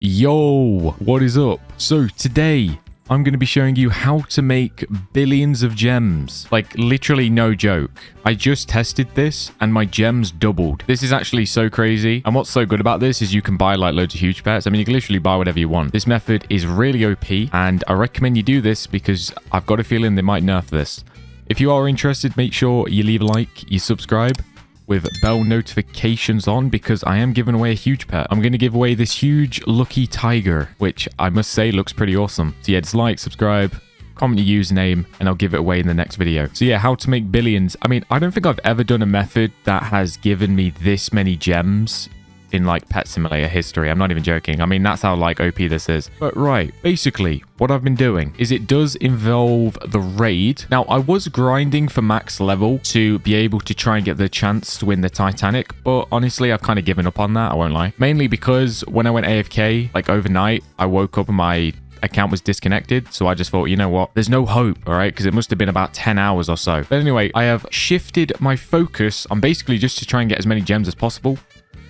Yo, what is up? So today I'm going to be showing you how to make billions of gems. Like literally no joke. I just tested this and my gems doubled. This is actually so crazy. And what's so good about this is you can buy like loads of huge pets. I mean, you can literally buy whatever you want. This method is really OP and I recommend you do this because I've got a feeling they might nerf this. If you are interested, make sure you leave a like, you subscribe with bell notifications on because I am giving away a huge pet. I'm going to give away this huge lucky tiger, which I must say looks pretty awesome. So yeah, just like, subscribe, comment your username, and I'll give it away in the next video. So yeah, how to make billions. I mean, I don't think I've ever done a method that has given me this many gems in like Pet Simulator history. I'm not even joking. I mean, that's how like OP this is. But right, basically what I've been doing is it does involve the raid. Now I was grinding for max level to be able to try and get the chance to win the Titanic, but honestly I've kind of given up on that, I won't lie. Mainly because when I went AFK like overnight, I woke up and my account was disconnected, so I just thought, you know what, there's no hope, all right, because it must have been about 10 hours or so. But anyway, I have shifted my focus on basically just to try and get as many gems as possible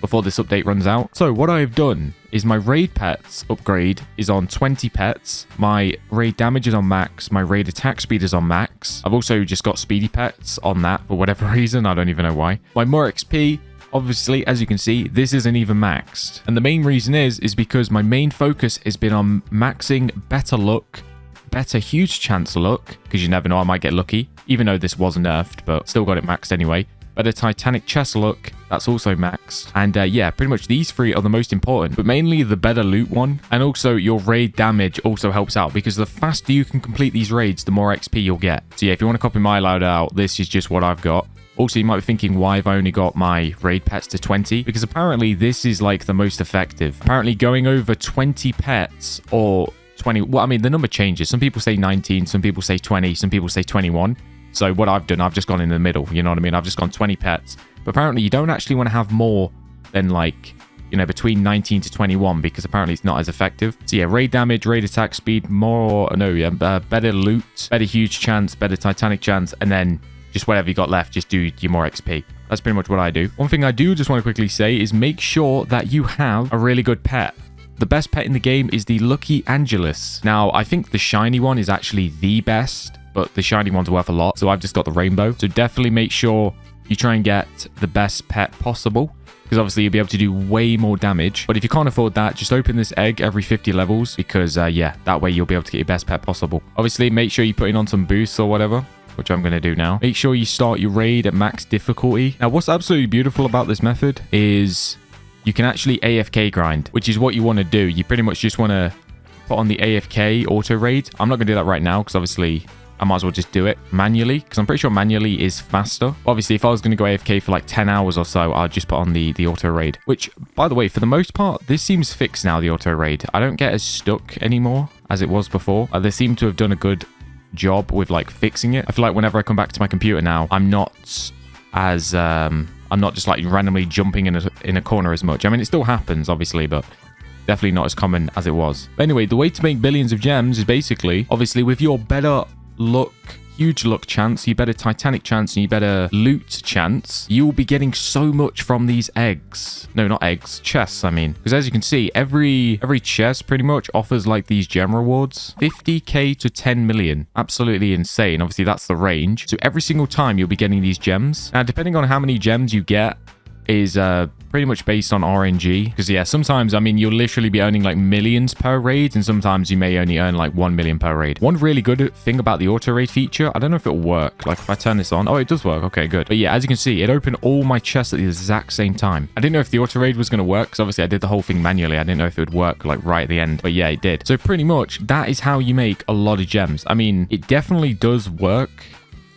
before this update runs out. So what I've done is my raid pets upgrade is on 20 pets. My raid damage is on max. My raid attack speed is on max. I've also just got speedy pets on that for whatever reason. I don't even know why. My more XP, obviously, as you can see, this isn't even maxed. And the main reason is because my main focus has been on maxing better luck, better huge chance luck, because you never know, I might get lucky, even though this was nerfed, but still got it maxed anyway. Better Titanic chest luck, that's also maxed. And yeah, pretty much these three are the most important, but mainly the better loot one. And also your raid damage also helps out because the faster you can complete these raids, the more XP you'll get. So yeah, if you want to copy my loadout, this is just what I've got. Also, you might be thinking why I've only got my raid pets to 20, because apparently this is like the most effective. Apparently going over 20 pets or 20, well, I mean, the number changes. Some people say 19, some people say 20, some people say 21. So what I've done, I've just gone in the middle, you know what I mean? I've just gone 20 pets. But apparently you don't actually want to have more than like, you know, between 19 to 21 because apparently it's not as effective. So yeah, raid damage, raid attack speed, better loot, better huge chance, better Titanic chance, and then just whatever you got left, just do your more XP. That's pretty much what I do. One thing I do just want to quickly say is make sure that you have a really good pet. The best pet in the game is the Lucky Angelus. Now, I think the shiny one is actually the best, but the shiny one's worth a lot, so I've just got the rainbow. So definitely make sure you try and get the best pet possible, because obviously you'll be able to do way more damage. But if you can't afford that, just open this egg every 50 levels, because yeah, that way you'll be able to get your best pet possible. Obviously, make sure you put in on some boosts or whatever, which I'm going to do now. Make sure you start your raid at max difficulty. Now, what's absolutely beautiful about this method is you can actually AFK grind, which is what you want to do. You pretty much just want to put on the AFK auto raid. I'm not going to do that right now, because obviously I might as well just do it manually, because I'm pretty sure manually is faster. Obviously, if I was going to go AFK for like 10 hours or so, I'll just put on the auto raid, which, by the way, for the most part, this seems fixed now, the auto raid. I don't get as stuck anymore as it was before. They seem to have done a good job with like fixing it. I feel like whenever I come back to my computer now, I'm not as I'm not just like randomly jumping in a corner as much. I mean, it still happens, obviously, but definitely not as common as it was. But anyway, the way to make billions of gems is basically, obviously, with your better luck, huge luck chance, you better Titanic chance, and you better loot chance, you will be getting so much from these eggs. No, not eggs, chests, I mean. Because as you can see, every chest pretty much offers like these gem rewards. 50k to 10 million. Absolutely insane. Obviously, that's the range. So every single time you'll be getting these gems. Now, depending on how many gems you get is pretty much based on RNG. Because yeah, sometimes, I mean, you'll literally be earning like millions per raid, and sometimes you may only earn like 1 million per raid. One really good thing about the auto raid feature, I don't know if it'll work. Like if I turn this on, oh, it does work. Okay, good. But yeah, as you can see, it opened all my chests at the exact same time. I didn't know if the auto raid was going to work, because obviously I did the whole thing manually. I didn't know if it would work like right at the end, but yeah, it did. So pretty much that is how you make a lot of gems. I mean, it definitely does work,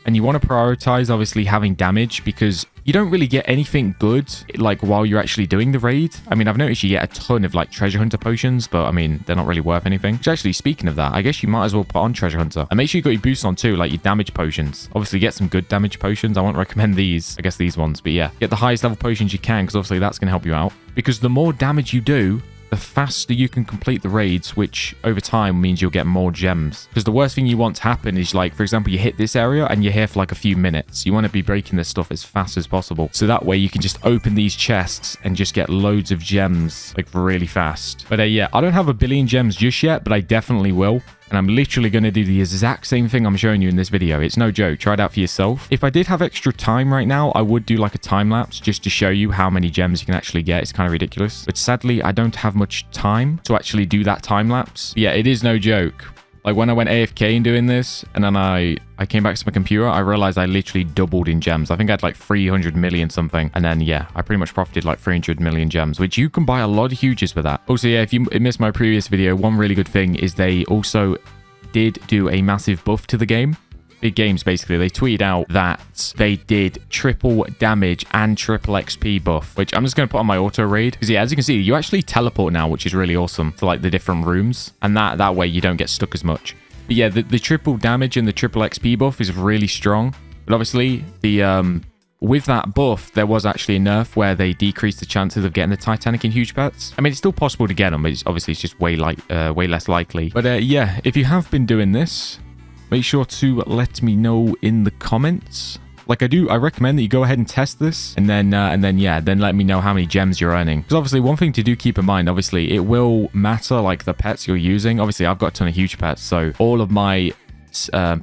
and you want to prioritize obviously having damage, because you don't really get anything good like while you're actually doing the raid. I mean, I've noticed you get a ton of like treasure hunter potions, but I mean, they're not really worth anything. Which actually, speaking of that, I guess you might as well put on treasure hunter, and make sure you got your boosts on too, like your damage potions. Obviously get some good damage potions. I won't recommend these, I guess these ones, but yeah, get the highest level potions you can, because obviously that's going to help you out, because the more damage you do, the faster you can complete the raids, which over time means you'll get more gems. Because the worst thing you want to happen is, like, for example, you hit this area and you're here for like a few minutes. You want to be breaking this stuff as fast as possible. So that way you can just open these chests and just get loads of gems like really fast. But yeah, I don't have 1 billion gems just yet, but I definitely will. And I'm literally going to do the exact same thing I'm showing you in this video. It's no joke. Try it out for yourself. If I did have extra time right now, I would do like a time lapse just to show you how many gems you can actually get. It's kind of ridiculous. But sadly, I don't have much time to actually do that time lapse. Yeah, it is no joke. Like when I went AFK in doing this and then I came back to my computer, I realized I literally doubled in gems. I think I had like 300 million something. And then, yeah, I pretty much profited like 300 million gems, which you can buy a lot of huges with that. Also, yeah, if you missed my previous video, one really good thing is they also did do a massive buff to the game. Big Games, basically, they tweeted out that they did triple damage and triple XP buff, which I'm just going to put on my auto raid. Because, yeah, as you can see, you actually teleport now, which is really awesome to, like, the different rooms. And that way you don't get stuck as much. But, yeah, the triple damage and the triple XP buff is really strong. But, obviously, with that buff, there was actually a nerf where they decreased the chances of getting the Titanic in huge pets. I mean, it's still possible to get them, but obviously it's just way less likely. But, yeah, if you have been doing this, make sure to let me know in the comments. Like I recommend that you go ahead and test this, and then let me know how many gems you're earning. Because obviously, one thing to keep in mind, obviously, it will matter like the pets you're using. Obviously, I've got a ton of huge pets, so all of my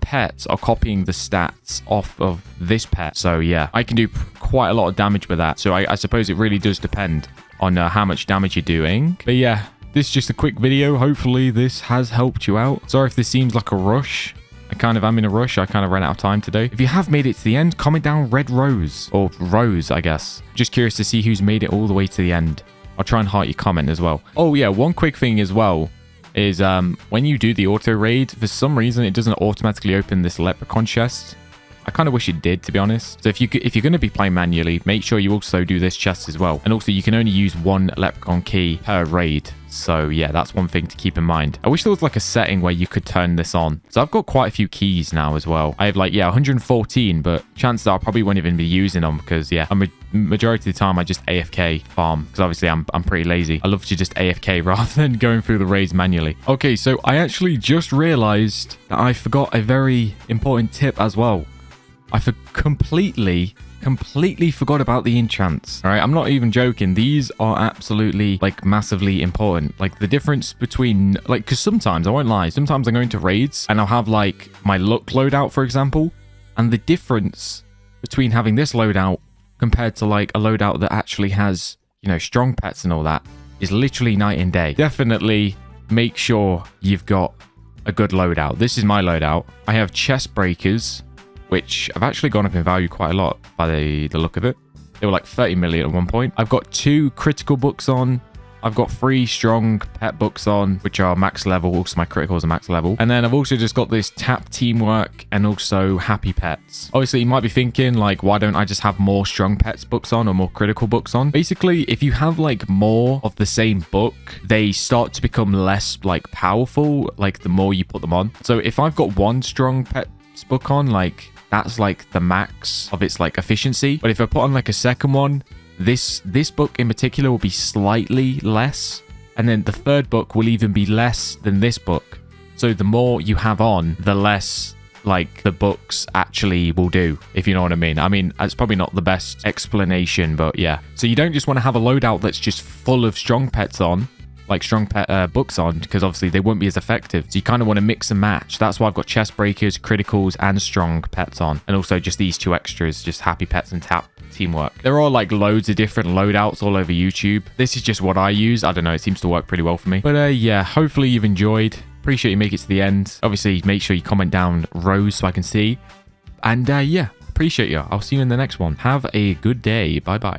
pets are copying the stats off of this pet. So yeah, I can do quite a lot of damage with that. So I suppose it really does depend on how much damage you're doing. But yeah, this is just a quick video. Hopefully, this has helped you out. Sorry if this seems like a rush. I kind of am in a rush. I kind of ran out of time today. If you have made it to the end, comment down red rose or rose, I guess. Just curious to see who's made it all the way to the end. I'll try and heart your comment as well. Oh yeah, one quick thing as well is when you do the auto raid, for some reason it doesn't automatically open this leprechaun chest. I kind of wish it did, to be honest. So if you're going to be playing manually, make sure you also do this chest as well. And also, you can only use 1 leprechaun key per raid. So yeah, that's one thing to keep in mind. I wish there was like a setting where you could turn this on. So I've got quite a few keys now as well. I have like, yeah, 114, but chances are I probably won't even be using them because, yeah, majority of the time I just AFK farm because obviously I'm pretty lazy. I love to just AFK rather than going through the raids manually. Okay, so I actually just realized that I forgot a very important tip as well. I completely forgot about the enchants. All right, I'm not even joking. These are absolutely like massively important. Like the difference between like, because sometimes I won't lie, sometimes I'm going to raids and I'll have like my luck loadout, for example, and the difference between having this loadout compared to like a loadout that actually has, you know, strong pets and all that is literally night and day. Definitely make sure you've got a good loadout. This is my loadout. I have chest breakers, which have actually gone up in value quite a lot by the look of it. They were like 30 million at one point. I've got 2 critical books on. I've got 3 strong pet books on, which are max level. Also, my criticals are max level. And then I've also just got this tap teamwork and also happy pets. Obviously, you might be thinking, like, why don't I just have more strong pets books on or more critical books on? Basically, if you have, like, more of the same book, they start to become less, like, powerful, like, the more you put them on. So if I've got 1 strong pets book on, like, that's like the max of its like efficiency. But if I put on like a second one, this book in particular will be slightly less, and then the third book will even be less than this book. So the more you have on, the less like the books actually will do, if you know what I mean. I mean, it's probably not the best explanation, but yeah. So you don't just want to have a loadout that's just full of strong pets on, like strong pet books on, because obviously they won't be as effective. So you kind of want to mix and match. That's why I've got chest breakers, criticals, and strong pets on, and also just these 2 extras, just happy pets and tap teamwork. There are like loads of different loadouts all over YouTube. This is just what I use. I don't know, it seems to work pretty well for me. But yeah, hopefully you've enjoyed. Appreciate you make it to the end. Obviously, make sure you comment down Rose so I can see. And yeah, appreciate you. I'll see you in the next one. Have a good day. Bye bye.